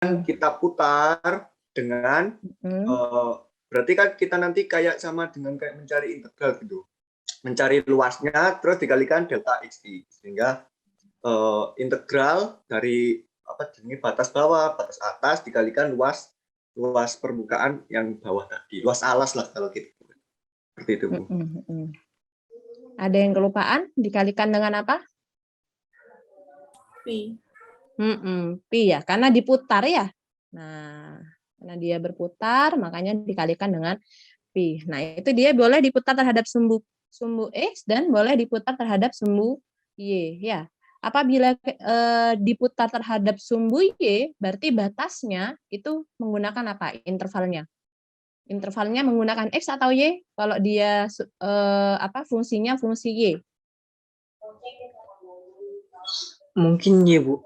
kita putar dengan berarti kan kita nanti kayak sama dengan kayak mencari integral gitu, mencari luasnya terus dikalikan delta x, sehingga integral dari batas bawah batas atas dikalikan luas permukaan yang bawah tadi, luas alas lah kalau gitu, seperti itu Bu. Ada yang kelupaan? Dikalikan dengan apa? Pi. Pi ya, karena diputar ya. Nah, karena dia berputar, makanya dikalikan dengan pi. Nah, itu dia boleh diputar terhadap sumbu x dan boleh diputar terhadap sumbu y ya. Apabila diputar terhadap sumbu y, berarti batasnya itu menggunakan apa? Intervalnya. Intervalnya menggunakan x atau y? Kalau dia fungsinya fungsi y. Mungkin Y, Bu.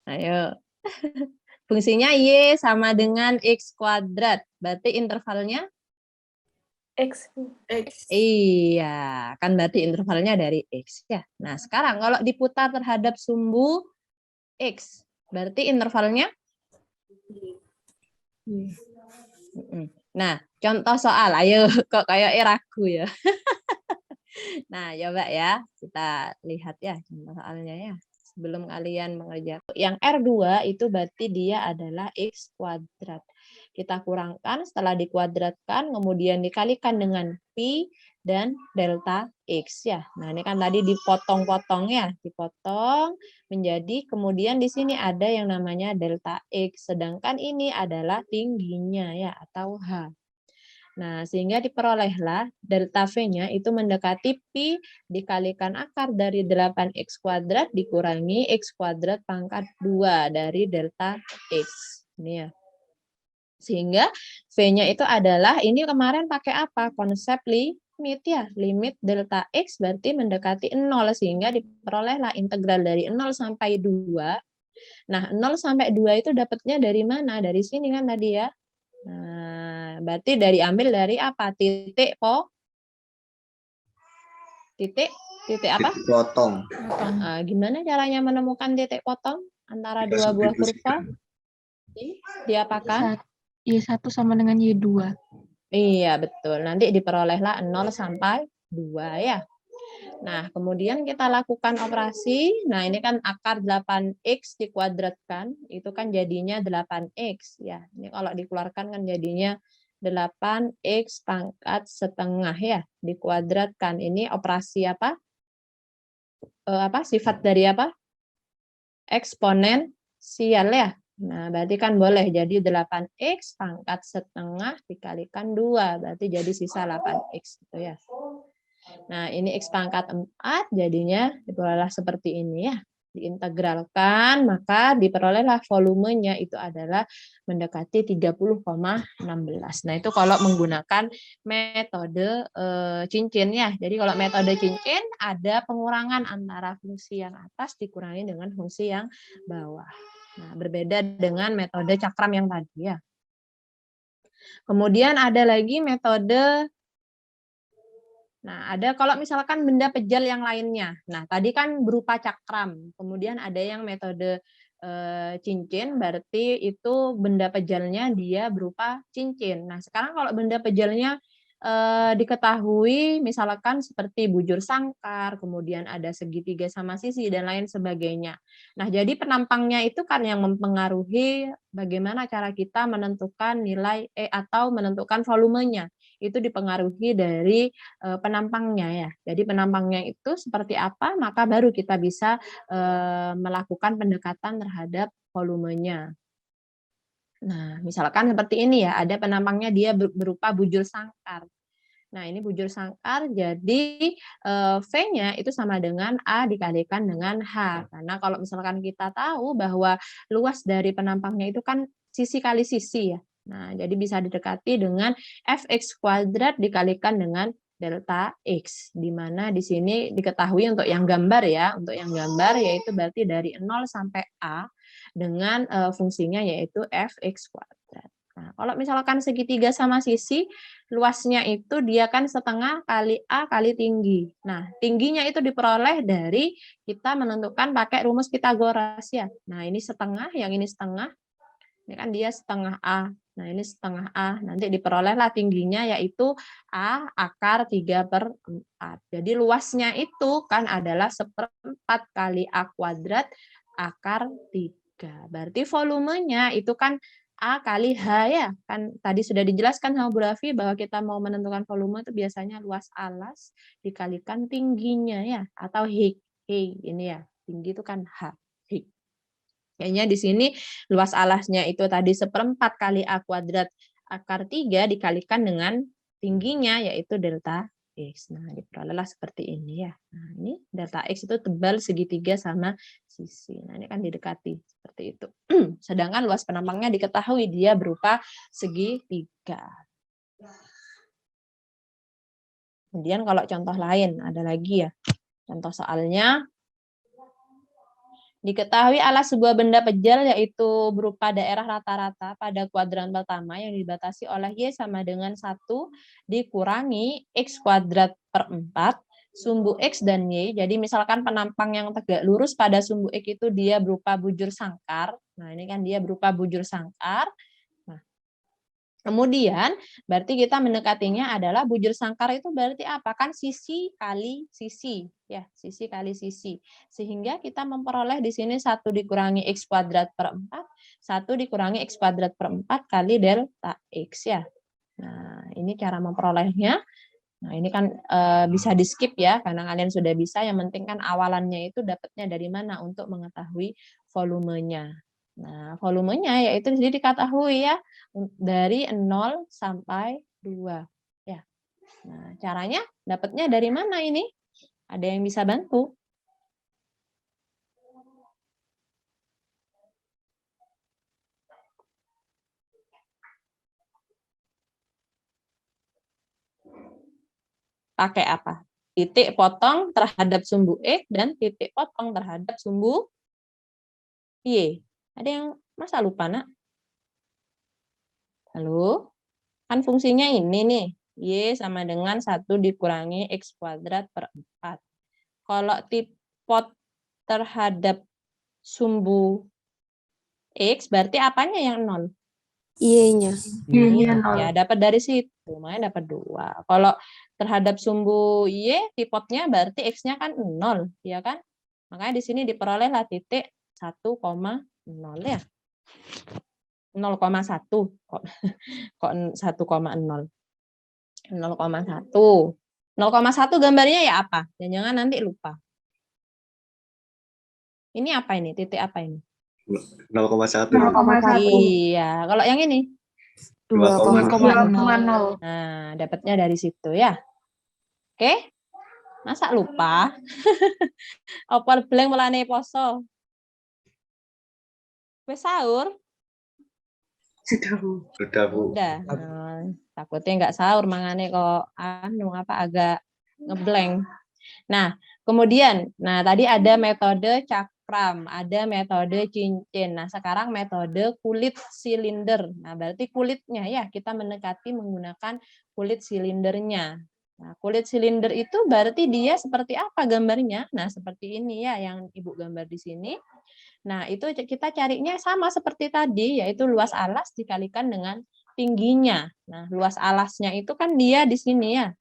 Ayo. Fungsinya y sama dengan x kuadrat. Berarti intervalnya X. iya, kan berarti intervalnya dari x ya. Nah, sekarang kalau diputar terhadap sumbu x, berarti intervalnya Nah, contoh soal, ayo kok kayak ragu ya. Nah, coba ya, kita lihat ya contoh soalnya ya. Sebelum kalian mengerjakan. Yang R2 itu berarti dia adalah X kuadrat. Kita kurangkan, setelah dikuadratkan, kemudian dikalikan dengan Pi dan delta X ya. Nah, ini kan tadi dipotong-potong ya. Dipotong menjadi, kemudian di sini ada yang namanya delta X. Sedangkan ini adalah tingginya ya, atau H. Nah, sehingga diperolehlah delta V-nya itu mendekati Pi dikalikan akar dari 8X kuadrat dikurangi X kuadrat pangkat 2 dari delta X. Ini ya. Sehingga V-nya itu adalah, ini kemarin pakai apa? Konsep limit ya. Limit delta X berarti mendekati 0. Sehingga diperolehlah integral dari 0 sampai 2. Nah, 0 sampai 2 itu dapatnya dari mana? Dari sini kan tadi ya. Nah, berarti ambil dari apa? Titik apa? Titik potong. Gimana caranya menemukan titik potong antara dua buah kurva? Diapakan? Y1 sama dengan Y2. Iya, betul. Nanti diperolehlah 0 sampai 2 ya. Nah, kemudian kita lakukan operasi. Nah, ini kan akar 8X dikuadratkan, itu kan jadinya 8X ya. Ini kalau dikeluarkan kan jadinya 8X pangkat setengah ya, dikuadratkan. Ini operasi apa? Sifat dari apa? Eksponensial ya. Nah, berarti kan boleh jadi 8X pangkat setengah dikalikan 2, berarti jadi sisa 8X gitu ya. Nah, ini X pangkat 4, jadinya diperolehlah seperti ini ya. Diintegralkan, maka diperolehlah volumenya itu adalah mendekati 30,16. Nah, itu kalau menggunakan metode cincin ya. Jadi kalau metode cincin ada pengurangan antara fungsi yang atas dikurangi dengan fungsi yang bawah. Nah, berbeda dengan metode cakram yang tadi ya. Kemudian ada lagi metode. Nah, ada kalau misalkan benda pejal yang lainnya. Nah, tadi kan berupa cakram. Kemudian ada yang metode cincin, berarti itu benda pejalnya dia berupa cincin. Nah, sekarang kalau benda pejalnya diketahui misalkan seperti bujur sangkar, kemudian ada segitiga sama sisi, dan lain sebagainya. Nah, jadi penampangnya itu kan yang mempengaruhi bagaimana cara kita menentukan nilai atau menentukan volumenya. Itu dipengaruhi dari penampangnya ya. Jadi penampangnya itu seperti apa, maka baru kita bisa melakukan pendekatan terhadap volumenya. Nah, misalkan seperti ini ya, ada penampangnya dia berupa bujur sangkar. Nah, ini bujur sangkar, jadi V-nya itu sama dengan A dikalikan dengan H. Karena kalau misalkan kita tahu bahwa luas dari penampangnya itu kan sisi kali sisi ya. Nah, jadi bisa didekati dengan Fx kuadrat dikalikan dengan delta X, di mana di sini diketahui untuk yang gambar ya, untuk yang gambar yaitu berarti dari 0 sampai A dengan fungsinya yaitu Fx kuadrat. Nah, kalau misalkan segitiga sama sisi, luasnya itu dia kan setengah kali A kali tinggi. Nah, tingginya itu diperoleh dari kita menentukan pakai rumus Pythagoras ya. Nah, ini setengah, yang ini setengah. Ini kan dia setengah A. Nah, ini setengah A. Nanti diperolehlah tingginya yaitu A akar 3/4. Jadi luasnya itu kan adalah 1/4 kali A kuadrat akar 3. Berarti volumenya itu kan A kali H ya. Kan tadi sudah dijelaskan sama Bu Raffi bahwa kita mau menentukan volume itu biasanya luas alas dikalikan tingginya ya. Atau H. Ini ya. Tinggi itu kan H. Kayaknya di sini luas alasnya itu tadi 1/4 kali A kuadrat akar 3 dikalikan dengan tingginya yaitu delta X. Nah, diperolehlah seperti ini ya. Nah, ini delta X itu tebal segitiga sama sisi. Nah, ini kan didekati seperti itu. Sedangkan luas penampangnya diketahui dia berupa segitiga. Kemudian kalau contoh lain ada lagi ya. Contoh soalnya diketahui alas sebuah benda pejal yaitu berupa daerah rata-rata pada kuadran pertama yang dibatasi oleh Y sama dengan 1 dikurangi X kuadrat per 4 sumbu X dan Y. Jadi misalkan penampang yang tegak lurus pada sumbu X itu dia berupa bujur sangkar. Nah, ini kan dia berupa bujur sangkar. Nah, kemudian berarti kita mendekatinya adalah bujur sangkar itu berarti apa? Kan sisi kali sisi, ya, sisi kali sisi. Sehingga kita memperoleh di sini 1 dikurangi X kuadrat per 4, 1 dikurangi X kuadrat per 4 kali delta X ya. Nah, ini cara memperolehnya. Nah, ini kan bisa di-skip ya, karena kalian sudah bisa, yang penting kan awalannya itu dapatnya dari mana untuk mengetahui volumenya. Nah, volumenya yaitu jadi diketahui ya dari 0 sampai 2 ya. Nah, caranya dapatnya dari mana ini? Ada yang bisa bantu? Pakai apa? Titik potong terhadap sumbu X dan titik potong terhadap sumbu Y. Ada yang masa lupa, Nak? Halo? Kan fungsinya ini nih. Y sama dengan 1 dikurangi X kuadrat per 4. Kalau tipot terhadap sumbu X, berarti apanya yang 0? Y-nya. Ya, dapat dari situ. Makanya dapat 2. Kalau terhadap sumbu Y, tipotnya berarti X-nya kan 0. Ya kan? Makanya di sini diperolehlah titik 1,0 ya. 0,1 kok 1,0. 0,1. 0,1 gambarnya ya apa? Jangan-jangan nanti lupa. Ini apa ini? Titik apa ini? 0,1. Iya. Kalau yang ini? 2,0. Nah, dapatnya dari situ ya. Oke? Masa lupa? Opal blank melane poso. Wes sahur? Sudah, Bu. Udah. Takutnya nggak sahur, mangane kok agak ngeblank. Nah, kemudian, tadi ada metode cakram, ada metode cincin. Nah, sekarang metode kulit silinder. Nah, berarti kulitnya ya, kita mendekati menggunakan kulit silindernya. Nah, kulit silinder itu berarti dia seperti apa gambarnya? Nah, seperti ini ya, yang Ibu gambar di sini. Nah, itu kita carinya sama seperti tadi, yaitu luas alas dikalikan dengan tingginya. Nah, luas alasnya itu kan dia di sini ya.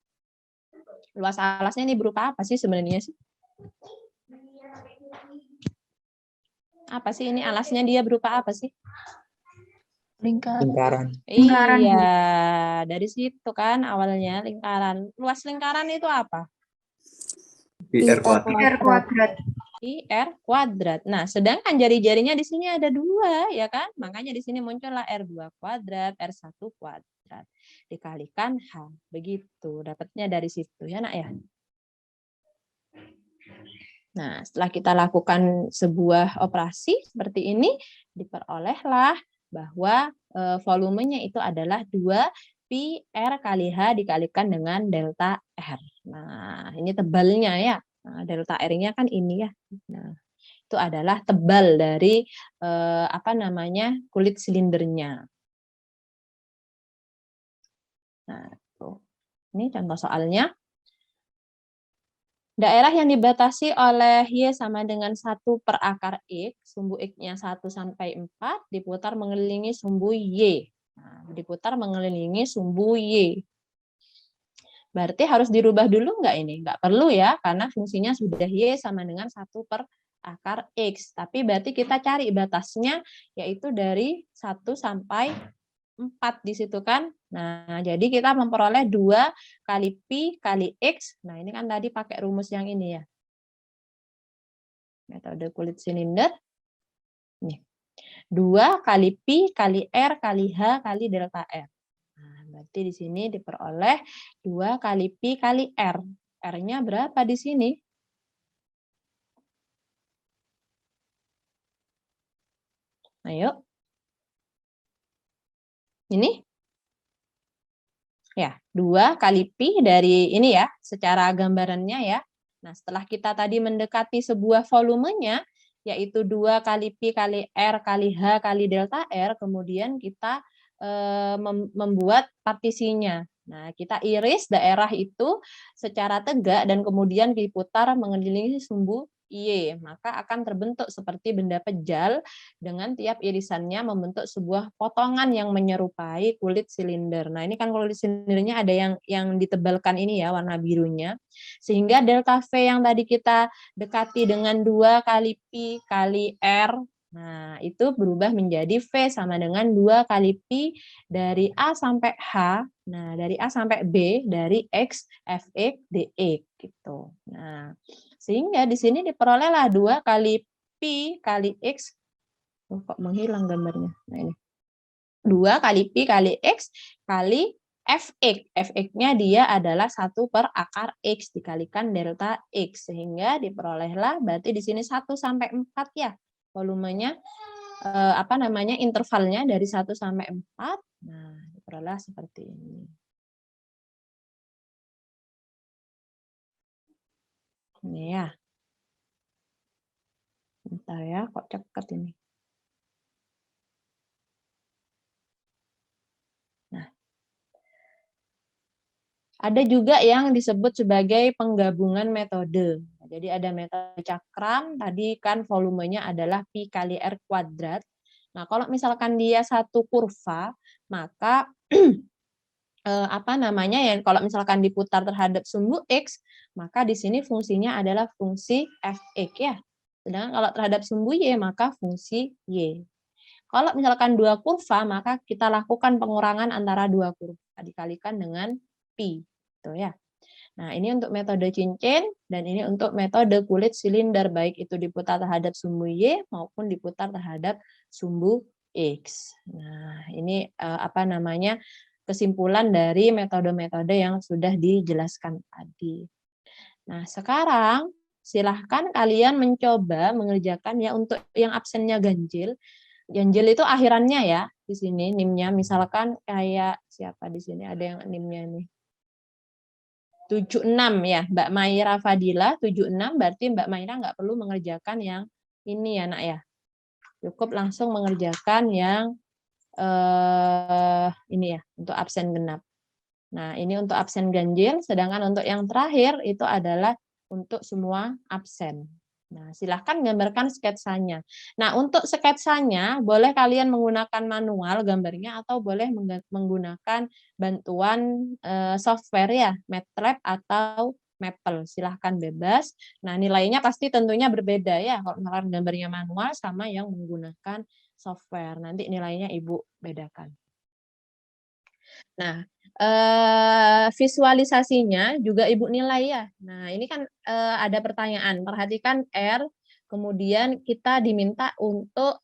Luas alasnya ini berupa apa sih sebenarnya sih? Apa sih ini alasnya dia berupa apa sih? Lingkaran. Iya, dari situ kan awalnya lingkaran. Luas lingkaran itu apa? IR kuadrat. R kuadrat. Nah, sedangkan jari-jarinya di sini ada 2, ya kan? Makanya di sini muncullah R2 kuadrat, R1 kuadrat. Dikalikan H. Begitu, dapatnya dari situ ya, Nak ya. Nah, setelah kita lakukan sebuah operasi seperti ini, diperolehlah bahwa volumenya itu adalah 2 pi R kali H dikalikan dengan delta R. Nah, ini tebalnya ya. Nah, delta R-nya kan ini ya. Nah, itu adalah tebal dari kulit silindernya. Nah, tuh. Ini contoh soalnya. Daerah yang dibatasi oleh Y sama dengan 1 per akar X, sumbu X-nya 1 sampai 4, diputar mengelilingi sumbu Y. Nah, diputar mengelilingi sumbu Y. Berarti harus dirubah dulu nggak ini? Nggak perlu ya, karena fungsinya sudah Y sama dengan 1 per akar X. Tapi berarti kita cari batasnya, yaitu dari 1 sampai 4 di situ kan. Nah, jadi kita memperoleh 2 kali Pi kali X. Nah, ini kan tadi pakai rumus yang ini ya. Metode kulit silinder. Nih. 2 kali Pi kali R kali H kali delta R. Nah, berarti di sini diperoleh 2 kali Pi kali R. R-nya berapa di sini? Ayo. Ini? Ya, 2 kali Pi dari ini ya, secara gambarannya ya. Nah, setelah kita tadi mendekati sebuah volumenya, yaitu 2 kali Pi kali R kali H kali delta R, kemudian kita membuat partisinya. Nah, kita iris daerah itu secara tegak dan kemudian diputar mengelilingi sumbu Y, maka akan terbentuk seperti benda pejal dengan tiap irisannya membentuk sebuah potongan yang menyerupai kulit silinder. Nah, ini kan kulit silindernya ada yang ditebalkan ini ya, warna birunya. Sehingga delta V yang tadi kita dekati dengan 2 kali Pi kali R, nah, itu berubah menjadi V sama dengan 2 kali Pi dari A sampai H, nah, dari A sampai B, dari X, Fx, Dx, gitu. Nah, sehingga di sini diperolehlah 2 kali Pi kali X, kok menghilang gambarnya. Nah, ini. 2 kali Pi kali X kali Fx. Fx-nya dia adalah 1 per akar X dikalikan delta X. Sehingga diperolehlah, berarti di sini 1 sampai 4 ya. Volumenya, intervalnya dari 1 sampai 4. Nah, diperoleh seperti ini. Ini ya. Bentar ya, kok cepet ini. Nah, ada juga yang disebut sebagai penggabungan metode. Jadi ada metode cakram, tadi kan volumenya adalah Pi kali R kuadrat. Nah, kalau misalkan dia satu kurva, maka kalau misalkan diputar terhadap sumbu X, maka di sini fungsinya adalah fungsi Fx ya. Sedangkan kalau terhadap sumbu Y, maka fungsi Y. Kalau misalkan dua kurva, maka kita lakukan pengurangan antara dua kurva dikalikan dengan Pi. Gitu ya. Nah, ini untuk metode cincin dan ini untuk metode kulit silinder, baik itu diputar terhadap sumbu Y maupun diputar terhadap sumbu X. Nah, ini kesimpulan dari metode-metode yang sudah dijelaskan tadi. Nah, sekarang silahkan kalian mencoba mengerjakan ya untuk yang absennya ganjil. Ganjil itu akhirannya ya di sini NIM-nya, misalkan kayak siapa di sini ada yang NIM-nya nih 76 ya, Mbak Maira Fadila 76, berarti Mbak Maira nggak perlu mengerjakan yang ini ya nak ya, cukup langsung mengerjakan yang ini ya untuk absen genap. Nah, ini untuk absen ganjil, sedangkan untuk yang terakhir itu adalah untuk semua absen. Nah, silahkan gambarkan sketsanya. Nah, untuk sketsanya boleh kalian menggunakan manual gambarnya atau boleh menggunakan bantuan software ya, MATLAB atau Maple. Silahkan bebas. Nah, nilainya pasti tentunya berbeda ya, kalau misalkan gambarnya manual sama yang menggunakan software. Nanti nilainya Ibu bedakan. Nah, visualisasinya juga Ibu nilai ya. Nah, ini kan ada pertanyaan. Perhatikan R, kemudian kita diminta untuk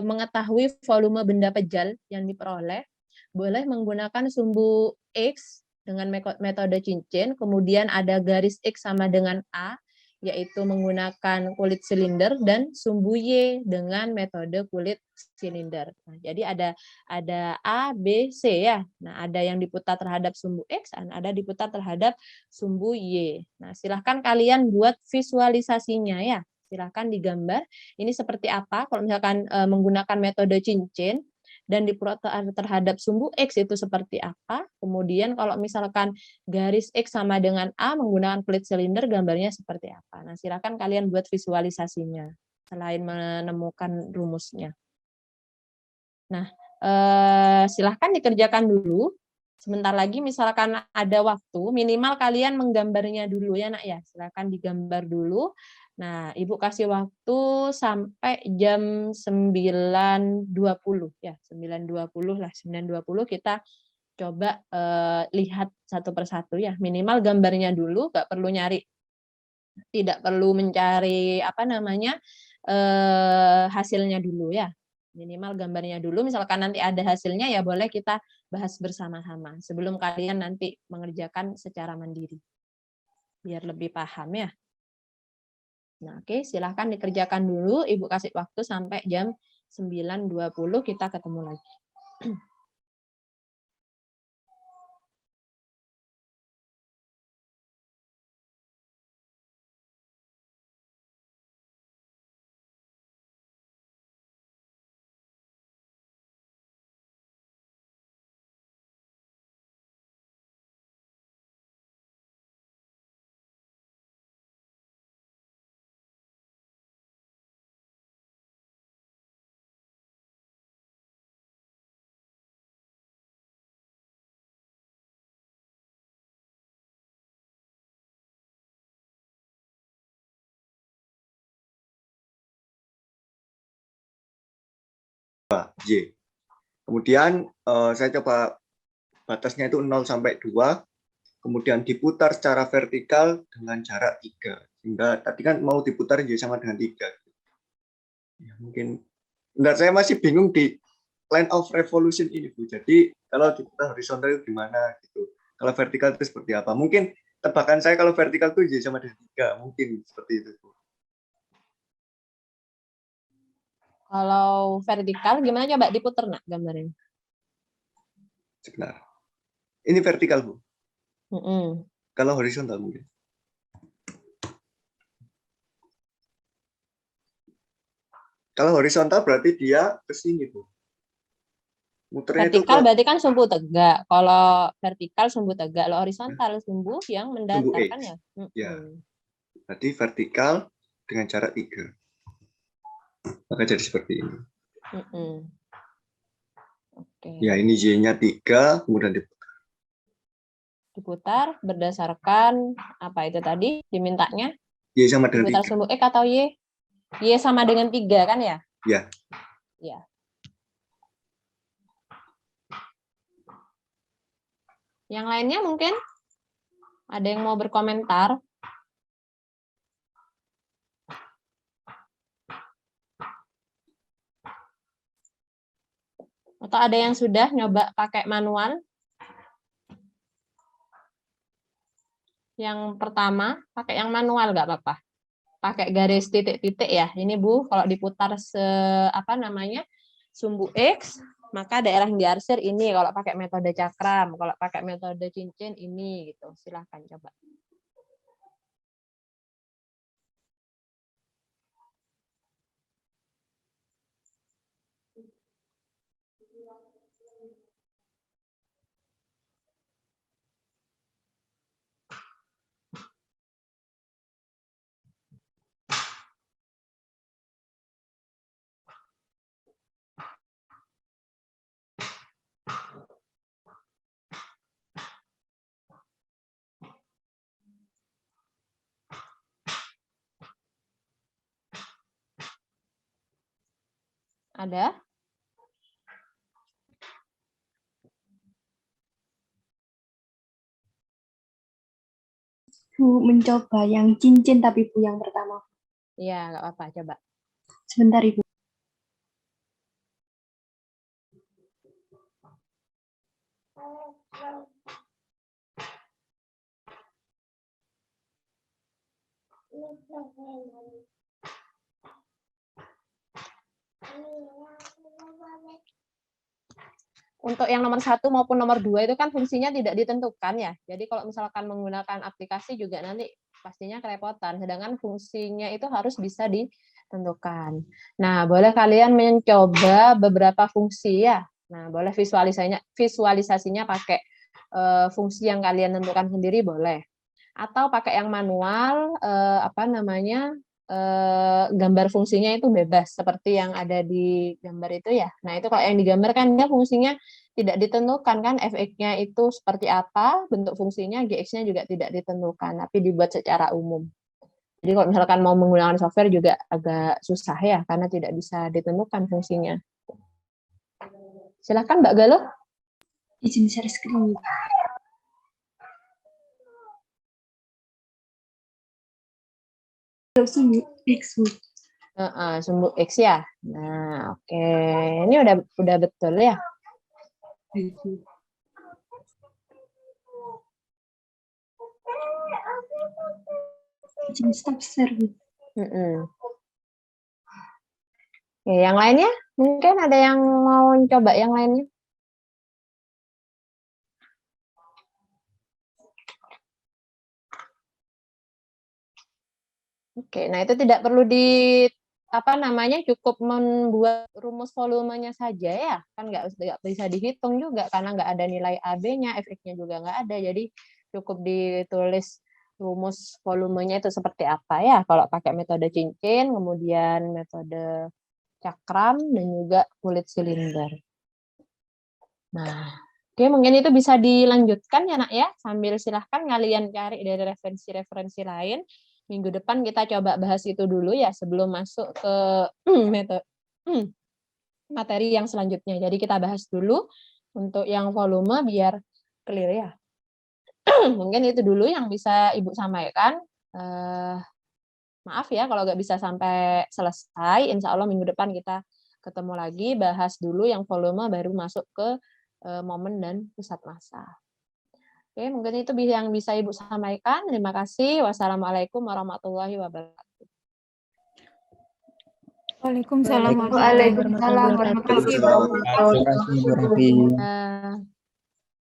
mengetahui volume benda pejal yang diperoleh. Boleh menggunakan sumbu X dengan metode cincin, kemudian ada garis X sama dengan A, yaitu menggunakan kulit silinder, dan sumbu Y dengan metode kulit silinder. Nah, jadi ada A, B, C ya. Nah, ada yang diputar terhadap sumbu X, dan ada diputar terhadap sumbu Y. Nah, silahkan kalian buat visualisasinya ya. Silahkan digambar. Ini seperti apa kalau misalkan menggunakan metode cincin. dan diputar terhadap sumbu X itu seperti apa. Kemudian kalau misalkan garis X sama dengan A menggunakan plate silinder gambarnya seperti apa. Nah, silakan kalian buat visualisasinya selain menemukan rumusnya. Nah, silahkan dikerjakan dulu. Sebentar lagi misalkan ada waktu, minimal kalian menggambarnya dulu ya nak ya. Silahkan digambar dulu. Nah, Ibu kasih waktu sampai jam 9.20 ya, 9.20 lah, 9.20 kita coba lihat satu persatu ya. Minimal gambarnya dulu, nggak perlu nyari, tidak perlu mencari apa namanya hasilnya dulu ya. Minimal gambarnya dulu, misalkan nanti ada hasilnya ya boleh kita bahas bersama-sama sebelum kalian nanti mengerjakan secara mandiri. Biar lebih paham ya. Nah, oke, silahkan dikerjakan dulu. Ibu kasih waktu sampai jam 9.20 kita ketemu lagi. Y. Kemudian saya coba batasnya itu 0 sampai 2, kemudian diputar secara vertikal dengan jarak 3. Sehingga tadi kan mau diputar Y sama dengan 3. Ya, mungkin saya masih bingung di line of revolution ini, Bu. Jadi kalau diputar horizontal itu gimana gitu. Kalau vertikal itu seperti apa? Mungkin tebakan saya kalau vertikal itu Y sama dengan 3. Mungkin seperti itu, Bu. Kalau vertikal gimana, coba diputar nak gambarnya. Sebentar. Ini vertikal, Bu. Kalau horizontal mungkin. Kalau horizontal berarti dia ke sini, Bu. Muternya Vertikal itu berarti kan sumbu tegak. Kalau vertikal sumbu tegak, kalau horizontal sumbu yang mendatarkan ya. Ya. Berarti vertikal dengan jarak 3. Maka jadi seperti ini. Oke. Ya, ini Y-nya 3, kemudian Diputar berdasarkan apa itu tadi dimintanya? Y sama dengan diputar 3. sumbu X atau Y? Y sama dengan 3 kan ya? Ya. Ya. Yang lainnya mungkin ada yang mau berkomentar? Atau ada yang sudah nyoba pakai manual? Yang pertama, pakai yang manual nggak apa-apa. Pakai garis titik-titik ya. Ini Bu, kalau diputar sumbu X, maka daerah yang diarsir ini. Kalau pakai metode cakram, kalau pakai metode cincin ini gitu. Silahkan coba. Ada? Bu, mencoba yang cincin tapi Bu yang pertama. Iya, nggak apa-apa, coba. Sebentar Ibu. Untuk yang nomor 1 maupun nomor 2 itu kan fungsinya tidak ditentukan ya. Jadi kalau misalkan menggunakan aplikasi juga nanti pastinya kerepotan. Sedangkan fungsinya itu harus bisa ditentukan. Nah, boleh kalian mencoba beberapa fungsi ya. Nah, boleh visualisasinya pakai fungsi yang kalian tentukan sendiri boleh. Atau pakai yang manual, gambar fungsinya itu bebas seperti yang ada di gambar itu ya. Nah, itu kalau yang digambarkan dia fungsinya tidak ditentukan kan, fx-nya itu seperti apa, bentuk fungsinya, gx-nya juga tidak ditentukan, tapi dibuat secara umum. Jadi kalau misalkan mau menggunakan software juga agak susah ya, karena tidak bisa ditentukan fungsinya. Silahkan Mbak Galuh. Izin share screen. Sumbu X, Bu. Sumbu X ya. Nah, oke. Ini udah betul ya. Izin stop share, Bu. Oke, yang lainnya? Mungkin ada yang mau coba yang lainnya? Oke, nah itu tidak perlu cukup membuat rumus volumenya saja ya, kan nggak bisa dihitung juga karena nggak ada nilai AB-nya, fx-nya juga nggak ada, jadi cukup ditulis rumus volumenya itu seperti apa ya, kalau pakai metode cincin, kemudian metode cakram, dan juga kulit silinder. Nah, oke, mungkin itu bisa dilanjutkan ya nak ya, sambil silahkan kalian cari dari referensi-referensi lain. Minggu depan kita coba bahas itu dulu ya sebelum masuk ke materi yang selanjutnya. Jadi kita bahas dulu untuk yang volume biar clear ya. Mungkin itu dulu yang bisa Ibu sampaikan. Maaf ya kalau nggak bisa sampai selesai. Insya Allah minggu depan kita ketemu lagi, bahas dulu yang volume baru masuk ke momen dan pusat massa. Oke, mungkin itu yang bisa Ibu sampaikan. Terima kasih. Wassalamualaikum warahmatullahi wabarakatuh. Waalaikumsalam Waalaikumsalam warahmatullahi warahmatullahi wabarakatuh. wabarakatuh. Terima kasih, Bu Raffi.